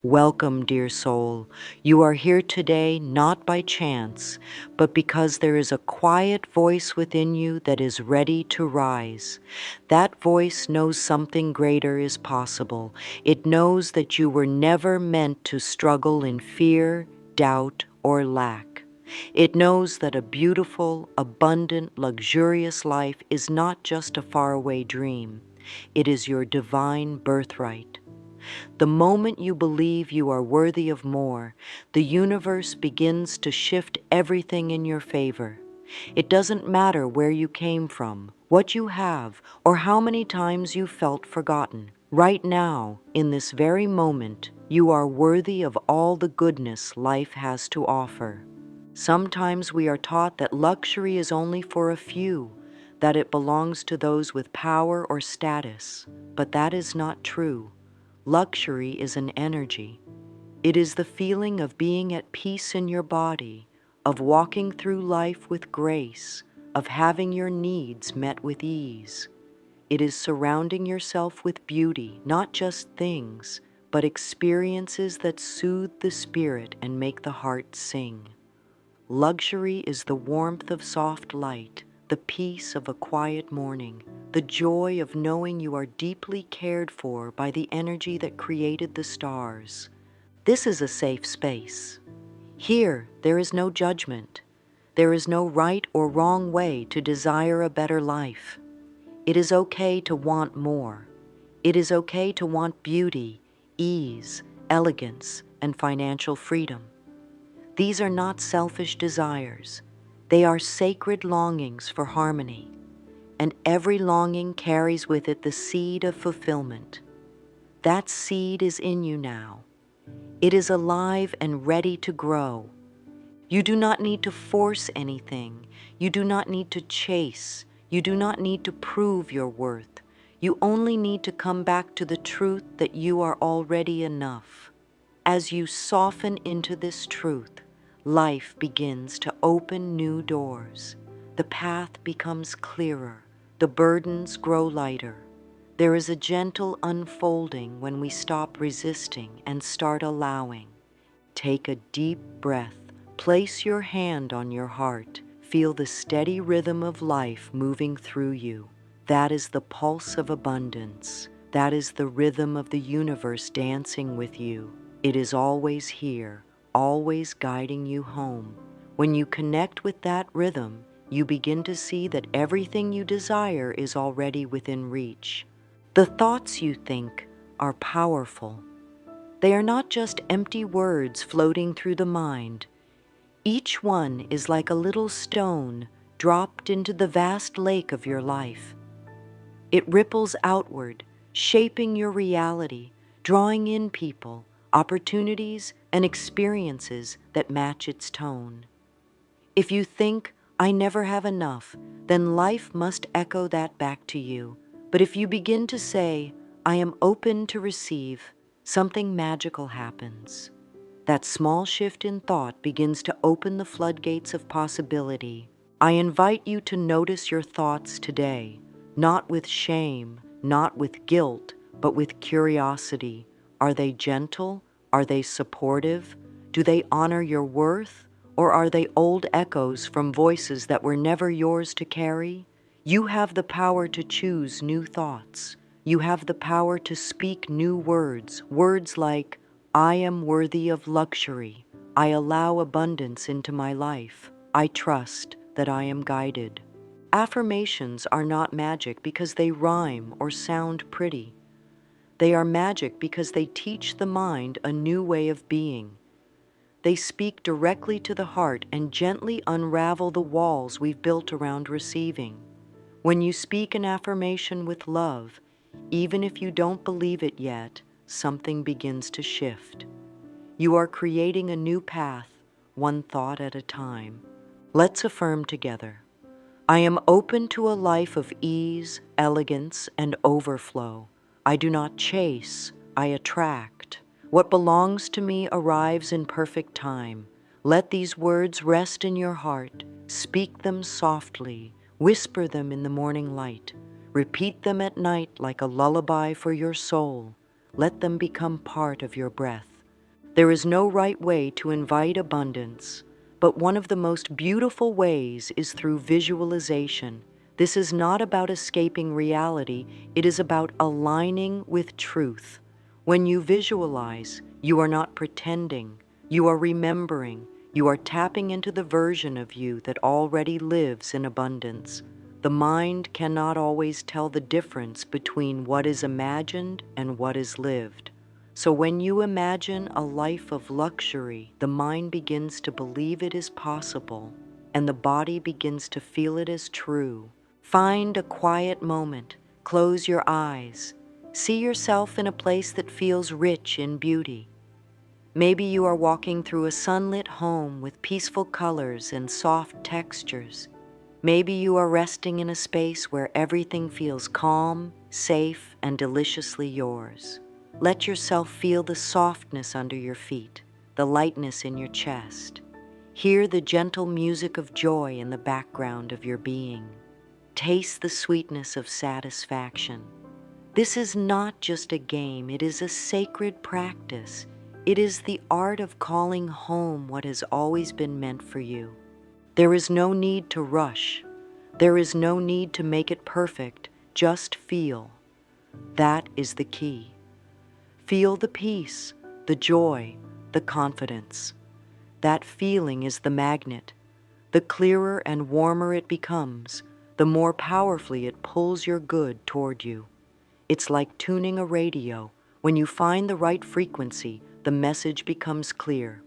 Welcome, dear soul. You are here today not by chance, but because there is a quiet voice within you that is ready to rise. That voice knows something greater is possible. It knows that you were never meant to struggle in fear, doubt, or lack. It knows that a beautiful, abundant, luxurious life is not just a faraway dream. It is your divine birthright. The moment you believe you are worthy of more, the universe begins to shift everything in your favor. It doesn't matter where you came from, what you have, or how many times you felt forgotten. Right now, in this very moment, you are worthy of all the goodness life has to offer. Sometimes we are taught that luxury is only for a few, that it belongs to those with power or status, but that is not true. Luxury is an energy. It is the feeling of being at peace in your body, of walking through life with grace, of having your needs met with ease. It is surrounding yourself with beauty, not just things, but experiences that soothe the spirit and make the heart sing. Luxury is the warmth of soft light, the peace of a quiet morning, the joy of knowing you are deeply cared for by the energy that created the stars. This is a safe space. Here, there is no judgment. There is no right or wrong way to desire a better life. It is okay to want more. It is okay to want beauty, ease, elegance, and financial freedom. These are not selfish desires. They are sacred longings for harmony, and every longing carries with it the seed of fulfillment. That seed is in you now. It is alive and ready to grow. You do not need to force anything. You do not need to chase. You do not need to prove your worth. You only need to come back to the truth that you are already enough. As you soften into this truth, life begins to open new doors. The path becomes clearer. The burdens grow lighter. There is a gentle unfolding when we stop resisting and start allowing. Take a deep breath. Place your hand on your heart. Feel the steady rhythm of life moving through you. That is the pulse of abundance. That is the rhythm of the universe dancing with you. It is always here, always guiding you home. When you connect with that rhythm, you begin to see that everything you desire is already within reach. The thoughts you think are powerful. They are not just empty words floating through the mind. Each one is like a little stone dropped into the vast lake of your life. It ripples outward, shaping your reality, drawing in people, opportunities, and experiences that match its tone. If you think, I never have enough, then life must echo that back to you. But if you begin to say, I am open to receive, something magical happens. That small shift in thought begins to open the floodgates of possibility. I invite you to notice your thoughts today, not with shame, not with guilt, but with curiosity. Are they gentle? Are they supportive? Do they honor your worth? Or are they old echoes from voices that were never yours to carry? You have the power to choose new thoughts. You have the power to speak new words, words like, I am worthy of luxury. I allow abundance into my life. I trust that I am guided. Affirmations are not magic because they rhyme or sound pretty. They are magic because they teach the mind a new way of being. They speak directly to the heart and gently unravel the walls we've built around receiving. When you speak an affirmation with love, even if you don't believe it yet, something begins to shift. You are creating a new path, one thought at a time. Let's affirm together. I am open to a life of ease, elegance, and overflow. I do not chase, I attract. What belongs to me arrives in perfect time. Let these words rest in your heart. Speak them softly. Whisper them in the morning light. Repeat them at night like a lullaby for your soul. Let them become part of your breath. There is no right way to invite abundance, but one of the most beautiful ways is through visualization. This is not about escaping reality, it is about aligning with truth. When you visualize, you are not pretending, you are remembering, you are tapping into the version of you that already lives in abundance. The mind cannot always tell the difference between what is imagined and what is lived. So when you imagine a life of luxury, the mind begins to believe it is possible, and the body begins to feel it as true. Find a quiet moment, close your eyes, see yourself in a place that feels rich in beauty. Maybe you are walking through a sunlit home with peaceful colors and soft textures. Maybe you are resting in a space where everything feels calm, safe, and deliciously yours. Let yourself feel the softness under your feet, the lightness in your chest. Hear the gentle music of joy in the background of your being. Taste the sweetness of satisfaction. This is not just a game, it is a sacred practice. It is the art of calling home what has always been meant for you. There is no need to rush. There is no need to make it perfect. Just feel. That is the key. Feel the peace, the joy, the confidence. That feeling is the magnet. The clearer and warmer it becomes, the more powerfully it pulls your good toward you. It's like tuning a radio. When you find the right frequency, the message becomes clear.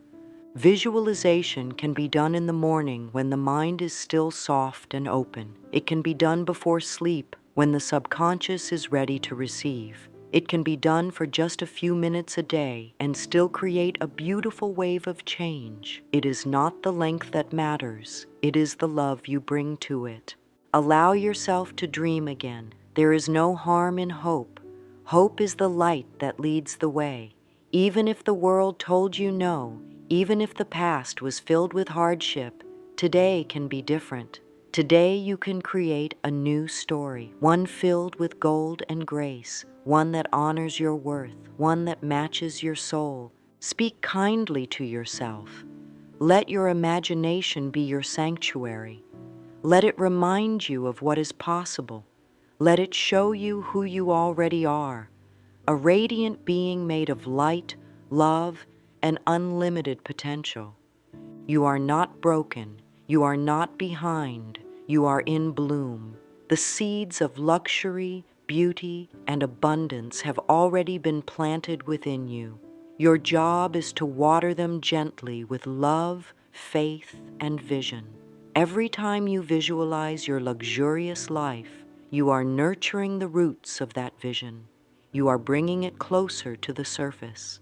Visualization can be done in the morning when the mind is still soft and open. It can be done before sleep when the subconscious is ready to receive. It can be done for just a few minutes a day and still create a beautiful wave of change. It is not the length that matters, it is the love you bring to it. Allow yourself to dream again. There is no harm in hope. Hope is the light that leads the way. Even if the world told you no, even if the past was filled with hardship, today can be different. Today you can create a new story, one filled with gold and grace, one that honors your worth, one that matches your soul. Speak kindly to yourself. Let your imagination be your sanctuary. Let it remind you of what is possible. Let it show you who you already are, a radiant being made of light, love, and unlimited potential. You are not broken. You are not behind. You are in bloom. The seeds of luxury, beauty, and abundance have already been planted within you. Your job is to water them gently with love, faith, and vision. Every time you visualize your luxurious life, you are nurturing the roots of that vision. You are bringing it closer to the surface.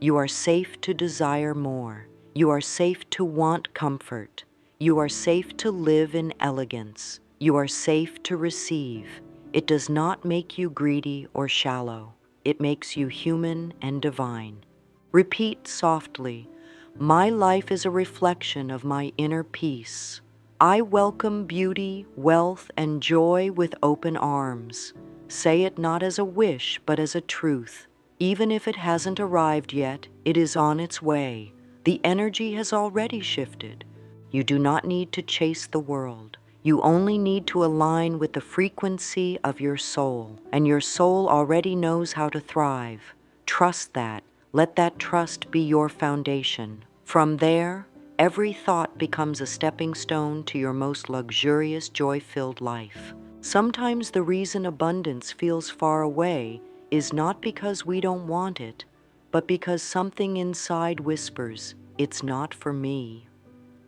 You are safe to desire more. You are safe to want comfort. You are safe to live in elegance. You are safe to receive. It does not make you greedy or shallow. It makes you human and divine. Repeat softly, "My life is a reflection of my inner peace. I welcome beauty, wealth, and joy with open arms." Say it not as a wish, but as a truth. Even if it hasn't arrived yet, it is on its way. The energy has already shifted. You do not need to chase the world. You only need to align with the frequency of your soul, and your soul already knows how to thrive. Trust that. Let that trust be your foundation. From there, every thought becomes a stepping stone to your most luxurious, joy-filled life. Sometimes the reason abundance feels far away is not because we don't want it, but because something inside whispers, "It's not for me."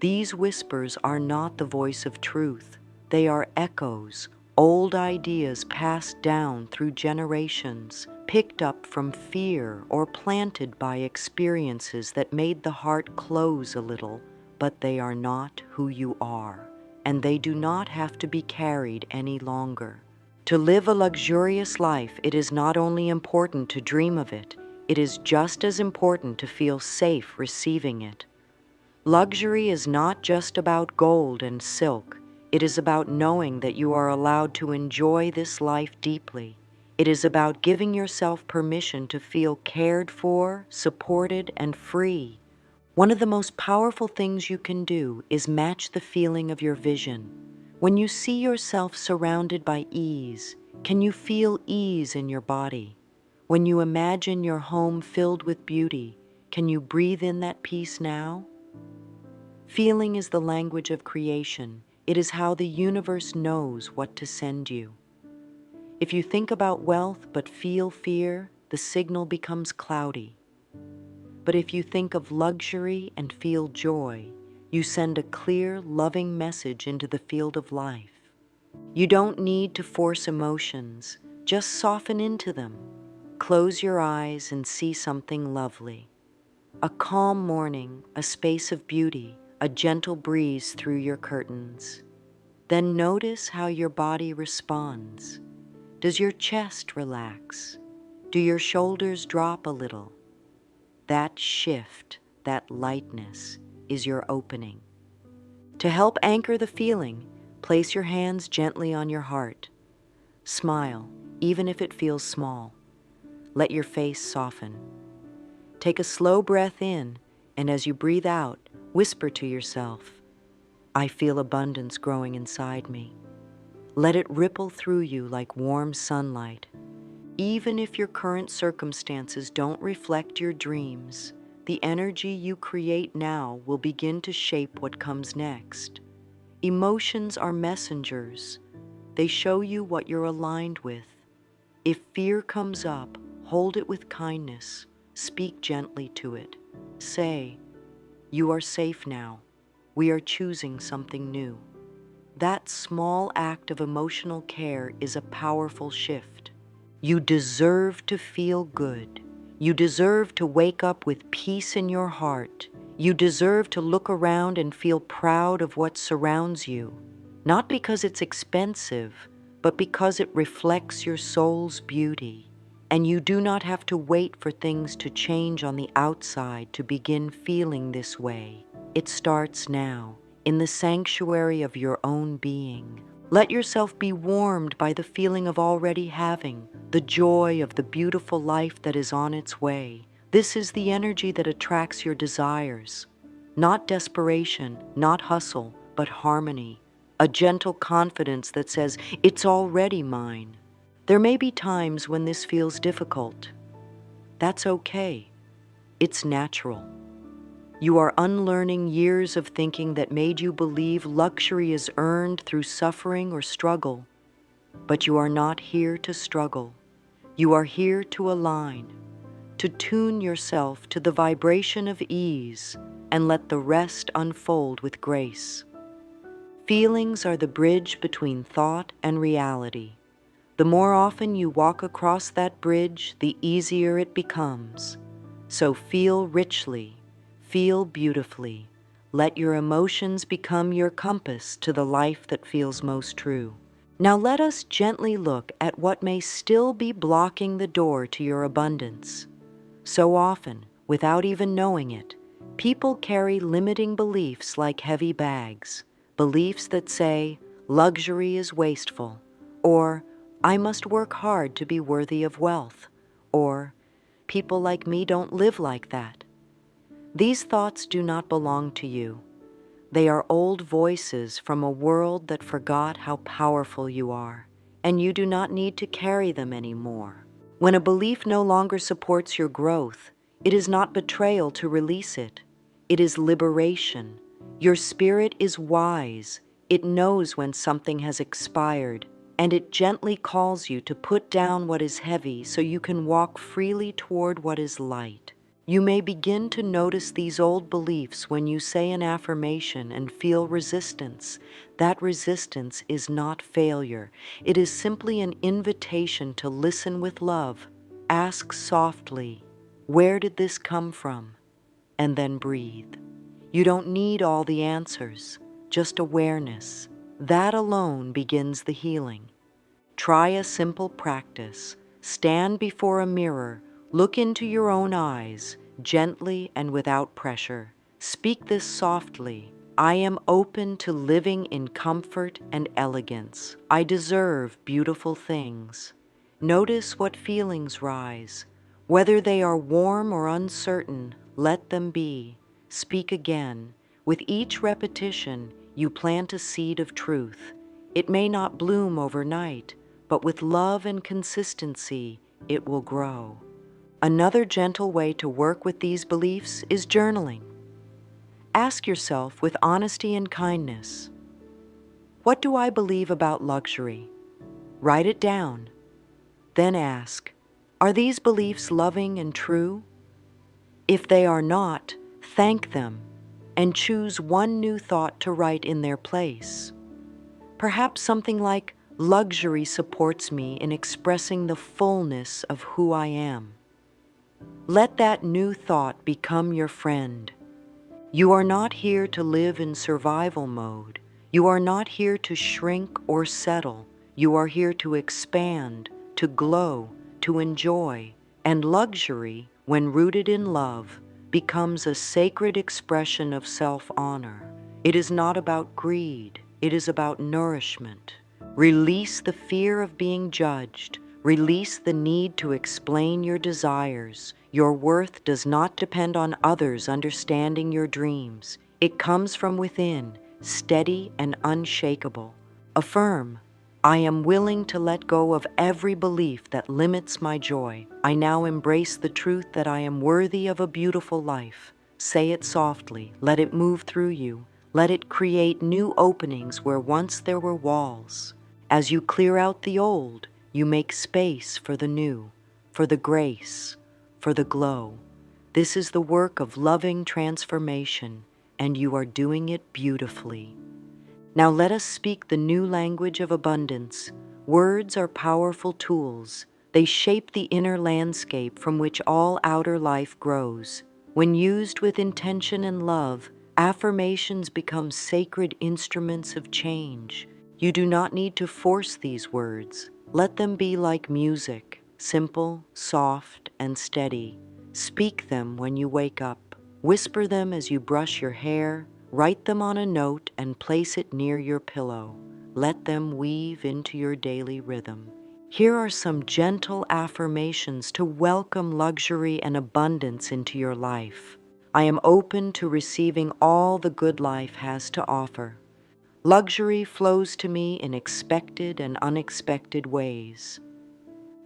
These whispers are not the voice of truth. They are echoes, old ideas passed down through generations, picked up from fear or planted by experiences that made the heart close a little, but they are not who you are, and they do not have to be carried any longer. To live a luxurious life, it is not only important to dream of it, it is just as important to feel safe receiving it. Luxury is not just about gold and silk. It is about knowing that you are allowed to enjoy this life deeply. It is about giving yourself permission to feel cared for, supported, and free. One of the most powerful things you can do is match the feeling of your vision. When you see yourself surrounded by ease, can you feel ease in your body? When you imagine your home filled with beauty, can you breathe in that peace now? Feeling is the language of creation. It is how the universe knows what to send you. If you think about wealth but feel fear, the signal becomes cloudy. But if you think of luxury and feel joy, you send a clear, loving message into the field of life. You don't need to force emotions, just soften into them. Close your eyes and see something lovely. A calm morning, a space of beauty, a gentle breeze through your curtains. Then notice how your body responds. Does your chest relax? Do your shoulders drop a little? That shift, that lightness, is your opening. To help anchor the feeling, place your hands gently on your heart. Smile, even if it feels small. Let your face soften. Take a slow breath in, and as you breathe out, whisper to yourself, I feel abundance growing inside me. Let it ripple through you like warm sunlight. Even if your current circumstances don't reflect your dreams, the energy you create now will begin to shape what comes next. Emotions are messengers. They show you what you're aligned with. If fear comes up, hold it with kindness. Speak gently to it. Say, you are safe now. We are choosing something new. That small act of emotional care is a powerful shift. You deserve to feel good. You deserve to wake up with peace in your heart. You deserve to look around and feel proud of what surrounds you, not because it's expensive, but because it reflects your soul's beauty. And you do not have to wait for things to change on the outside to begin feeling this way. It starts now, in the sanctuary of your own being. Let yourself be warmed by the feeling of already having, the joy of the beautiful life that is on its way. This is the energy that attracts your desires. Not desperation, not hustle, but harmony. A gentle confidence that says, it's already mine. There may be times when this feels difficult. That's okay. It's natural. You are unlearning years of thinking that made you believe luxury is earned through suffering or struggle. But you are not here to struggle. You are here to align, to tune yourself to the vibration of ease and let the rest unfold with grace. Feelings are the bridge between thought and reality. The more often you walk across that bridge, the easier it becomes. So feel richly, feel beautifully. Let your emotions become your compass to the life that feels most true. Now let us gently look at what may still be blocking the door to your abundance. So often, without even knowing it, people carry limiting beliefs like heavy bags, beliefs that say, luxury is wasteful, or I must work hard to be worthy of wealth, or people like me don't live like that. These thoughts do not belong to you. They are old voices from a world that forgot how powerful you are, and you do not need to carry them anymore. When a belief no longer supports your growth, it is not betrayal to release it. It is liberation. Your spirit is wise. It knows when something has expired, and it gently calls you to put down what is heavy so you can walk freely toward what is light. You may begin to notice these old beliefs when you say an affirmation and feel resistance. That resistance is not failure. It is simply an invitation to listen with love. Ask softly, where did this come from? And then breathe. You don't need all the answers, just awareness. That alone begins the healing. Try a simple practice. Stand before a mirror, look into your own eyes, gently and without pressure. Speak this softly. I am open to living in comfort and elegance. I deserve beautiful things. Notice what feelings rise. Whether they are warm or uncertain, let them be. Speak again. With each repetition, you plant a seed of truth. It may not bloom overnight, but with love and consistency, it will grow. Another gentle way to work with these beliefs is journaling. Ask yourself with honesty and kindness, what do I believe about luxury? Write it down. Then ask, are these beliefs loving and true? If they are not, thank them and choose one new thought to write in their place. Perhaps something like, luxury supports me in expressing the fullness of who I am. Let that new thought become your friend. You are not here to live in survival mode. You are not here to shrink or settle. You are here to expand, to glow, to enjoy. And luxury, when rooted in love, becomes a sacred expression of self-honor. It is not about greed. It is about nourishment. Release the fear of being judged. Release the need to explain your desires. Your worth does not depend on others understanding your dreams. It comes from within, steady and unshakable. Affirm, I am willing to let go of every belief that limits my joy. I now embrace the truth that I am worthy of a beautiful life. Say it softly, let it move through you. Let it create new openings where once there were walls. As you clear out the old, you make space for the new, for the grace, for the glow. This is the work of loving transformation, and you are doing it beautifully. Now let us speak the new language of abundance. Words are powerful tools. They shape the inner landscape from which all outer life grows. When used with intention and love, affirmations become sacred instruments of change. You do not need to force these words. Let them be like music, simple, soft, and steady. Speak them when you wake up. Whisper them as you brush your hair. Write them on a note and place it near your pillow. Let them weave into your daily rhythm. Here are some gentle affirmations to welcome luxury and abundance into your life. I am open to receiving all the good life has to offer. Luxury flows to me in expected and unexpected ways.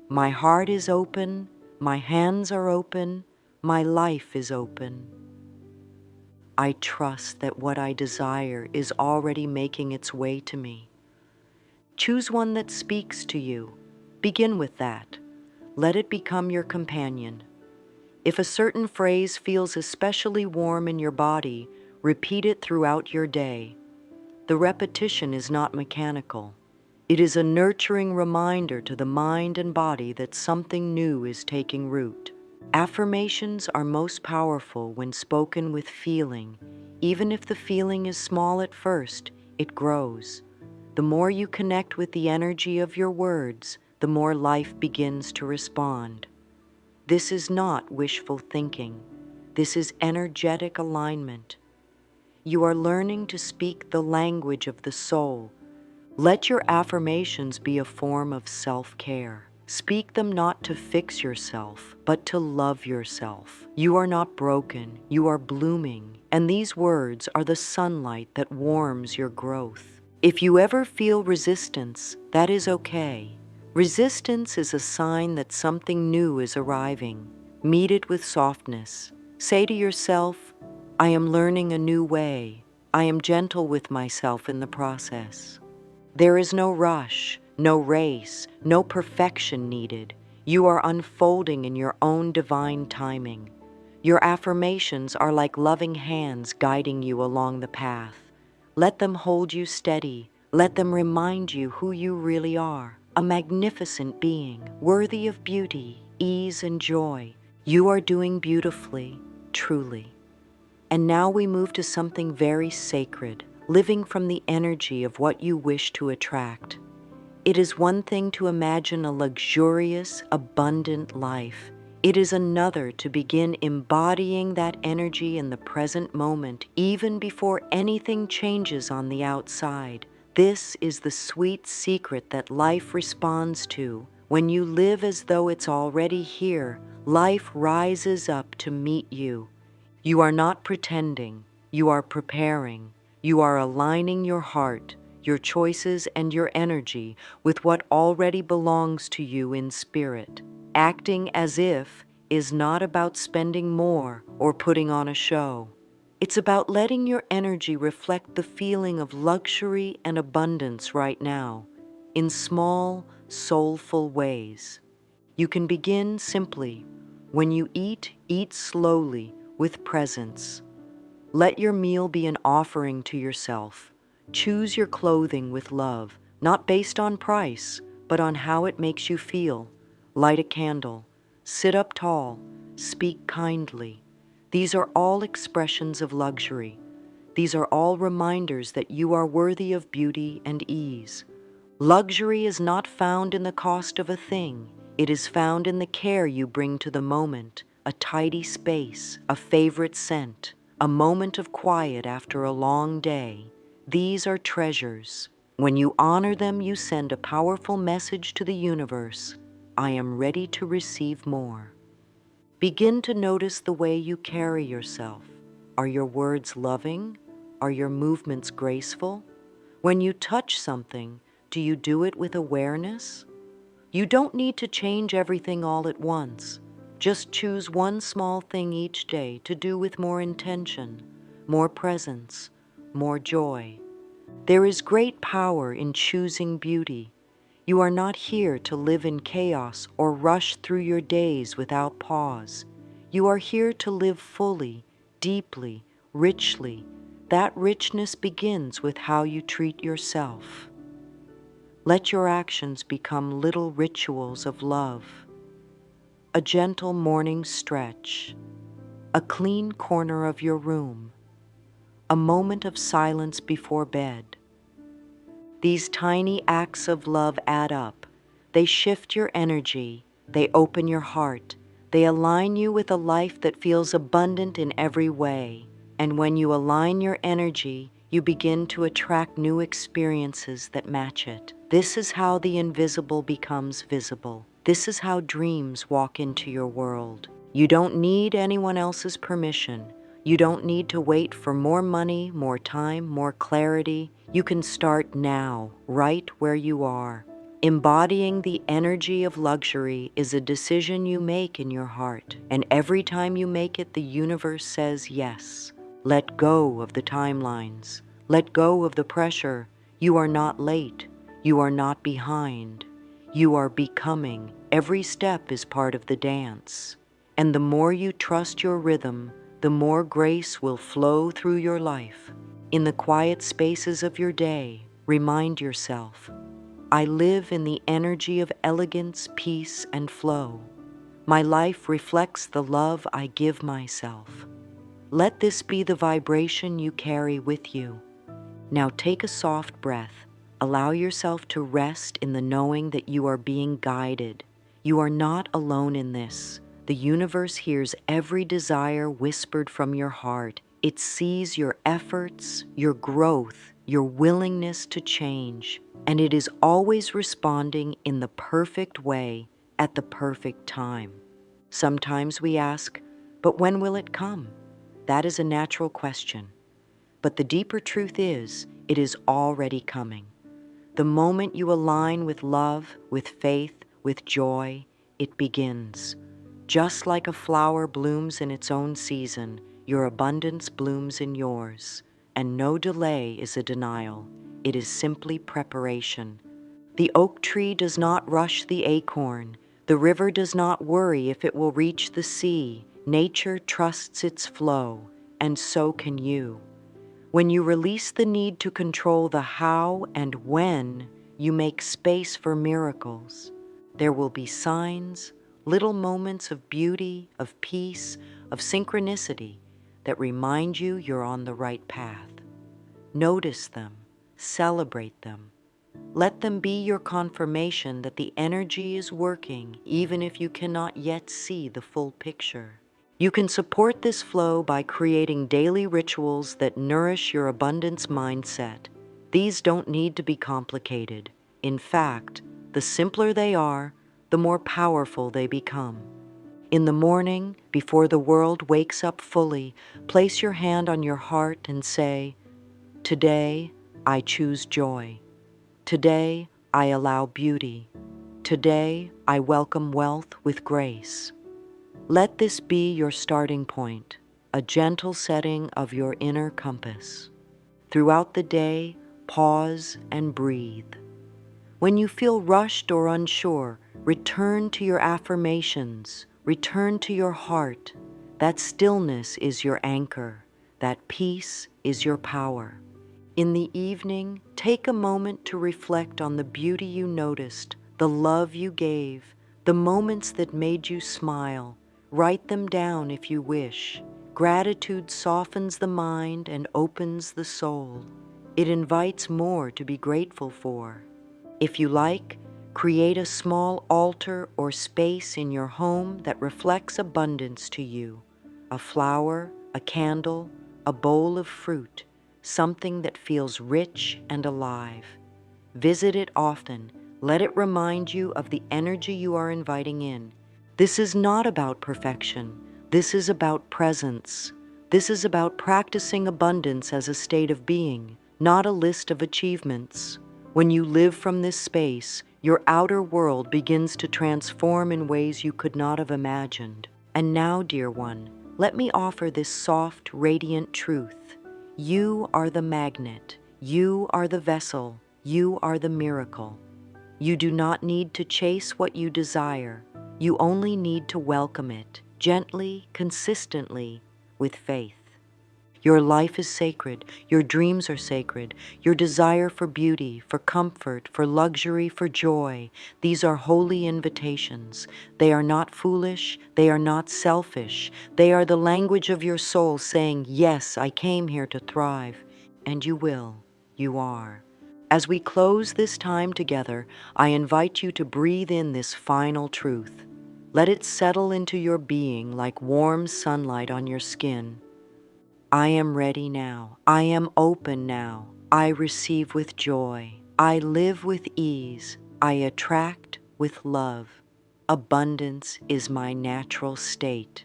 My heart is open, my hands are open, my life is open. I trust that what I desire is already making its way to me. Choose one that speaks to you. Begin with that. Let it become your companion. If a certain phrase feels especially warm in your body, repeat it throughout your day. The repetition is not mechanical. It is a nurturing reminder to the mind and body that something new is taking root. Affirmations are most powerful when spoken with feeling. Even if the feeling is small at first, it grows. The more you connect with the energy of your words, the more life begins to respond. This is not wishful thinking. This is energetic alignment. You are learning to speak the language of the soul. Let your affirmations be a form of self-care. Speak them not to fix yourself, but to love yourself. You are not broken, you are blooming, and these words are the sunlight that warms your growth. If you ever feel resistance, that is okay. Resistance is a sign that something new is arriving. Meet it with softness. Say to yourself, I am learning a new way. I am gentle with myself in the process. There is no rush, no race, no perfection needed. You are unfolding in your own divine timing. Your affirmations are like loving hands guiding you along the path. Let them hold you steady. Let them remind you who you really are, a magnificent being, worthy of beauty, ease, and joy. You are doing beautifully, truly. And now we move to something very sacred, living from the energy of what you wish to attract. It is one thing to imagine a luxurious, abundant life. It is another to begin embodying that energy in the present moment, even before anything changes on the outside. This is the sweet secret that life responds to When you live as though it's already here, life rises up to meet you. You are not pretending, you are preparing. You are aligning your heart, your choices, and your energy with what already belongs to you in spirit. Acting as if is not about spending more or putting on a show. It's about letting your energy reflect the feeling of luxury and abundance right now, in small, soulful ways. You can begin simply. When you eat, eat slowly, with presence. Let your meal be an offering to yourself. Choose your clothing with love, not based on price, but on how it makes you feel. Light a candle. Sit up tall. Speak kindly. These are all expressions of luxury. These are all reminders that you are worthy of beauty and ease. Luxury is not found in the cost of a thing. It is found in the care you bring to the moment, a tidy space, a favorite scent, a moment of quiet after a long day. These are treasures. When you honor them, you send a powerful message to the universe. I am ready to receive more. Begin to notice the way you carry yourself. Are your words loving? Are your movements graceful? When you touch something, do you do it with awareness? You don't need to change everything all at once. Just choose one small thing each day to do with more intention, more presence, more joy. There is great power in choosing beauty. You are not here to live in chaos or rush through your days without pause. You are here to live fully, deeply, richly. That richness begins with how you treat yourself. Let your actions become little rituals of love. A gentle morning stretch, a clean corner of your room, a moment of silence before bed. These tiny acts of love add up. They shift your energy, they open your heart, they align you with a life that feels abundant in every way. And when you align your energy, you begin to attract new experiences that match it. This is how the invisible becomes visible. This is how dreams walk into your world. You don't need anyone else's permission. You don't need to wait for more money, more time, more clarity. You can start now, right where you are. Embodying the energy of luxury is a decision you make in your heart, and every time you make it, the universe says yes. Let go of the timelines. Let go of the pressure. You are not late. You are not behind. You are becoming. Every step is part of the dance. And the more you trust your rhythm, the more grace will flow through your life. In the quiet spaces of your day, remind yourself, I live in the energy of elegance, peace, and flow. My life reflects the love I give myself. Let this be the vibration you carry with you. Now take a soft breath. Allow yourself to rest in the knowing that you are being guided. You are not alone in this. The universe hears every desire whispered from your heart. It sees your efforts, your growth, your willingness to change, and it is always responding in the perfect way at the perfect time. Sometimes we ask, but when will it come? That is a natural question. But the deeper truth is, it is already coming. The moment you align with love, with faith, with joy, it begins. Just like a flower blooms in its own season, your abundance blooms in yours. And no delay is a denial. It is simply preparation. The oak tree does not rush the acorn. The river does not worry if it will reach the sea. Nature trusts its flow, and so can you. When you release the need to control the how and when, you make space for miracles. There will be signs, little moments of beauty, of peace, of synchronicity that remind you you're on the right path. Notice them, celebrate them. Let them be your confirmation that the energy is working even if you cannot yet see the full picture. You can support this flow by creating daily rituals that nourish your abundance mindset. These don't need to be complicated. In fact, the simpler they are, the more powerful they become. In the morning, before the world wakes up fully, place your hand on your heart and say, "Today, I choose joy. Today, I allow beauty. Today, I welcome wealth with grace." Let this be your starting point, a gentle setting of your inner compass. Throughout the day, pause and breathe. When you feel rushed or unsure, return to your affirmations, return to your heart. That stillness is your anchor. That peace is your power. In the evening, take a moment to reflect on the beauty you noticed, the love you gave, the moments that made you smile. Write them down if you wish. Gratitude softens the mind and opens the soul. It invites more to be grateful for. If you like, create a small altar or space in your home that reflects abundance to you. A flower, a candle, a bowl of fruit, something that feels rich and alive. Visit it often. Let it remind you of the energy you are inviting in. This is not about perfection. This is about presence. This is about practicing abundance as a state of being, not a list of achievements. When you live from this space, your outer world begins to transform in ways you could not have imagined. And now, dear one, let me offer this soft, radiant truth. You are the magnet. You are the vessel. You are the miracle. You do not need to chase what you desire. You only need to welcome it, gently, consistently, with faith. Your life is sacred. Your dreams are sacred. Your desire for beauty, for comfort, for luxury, for joy, these are holy invitations. They are not foolish. They are not selfish. They are the language of your soul saying, "Yes, I came here to thrive." And you will. You are. As we close this time together, I invite you to breathe in this final truth. Let it settle into your being like warm sunlight on your skin. I am ready now. I am open now. I receive with joy. I live with ease. I attract with love. Abundance is my natural state.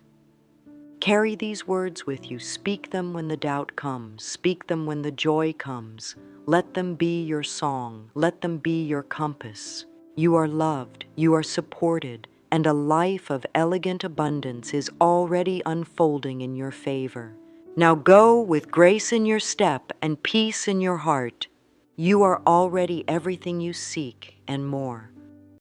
Carry these words with you. Speak them when the doubt comes. Speak them when the joy comes. Let them be your song. Let them be your compass. You are loved. You are supported. And a life of elegant abundance is already unfolding in your favor. Now go with grace in your step and peace in your heart. You are already everything you seek and more.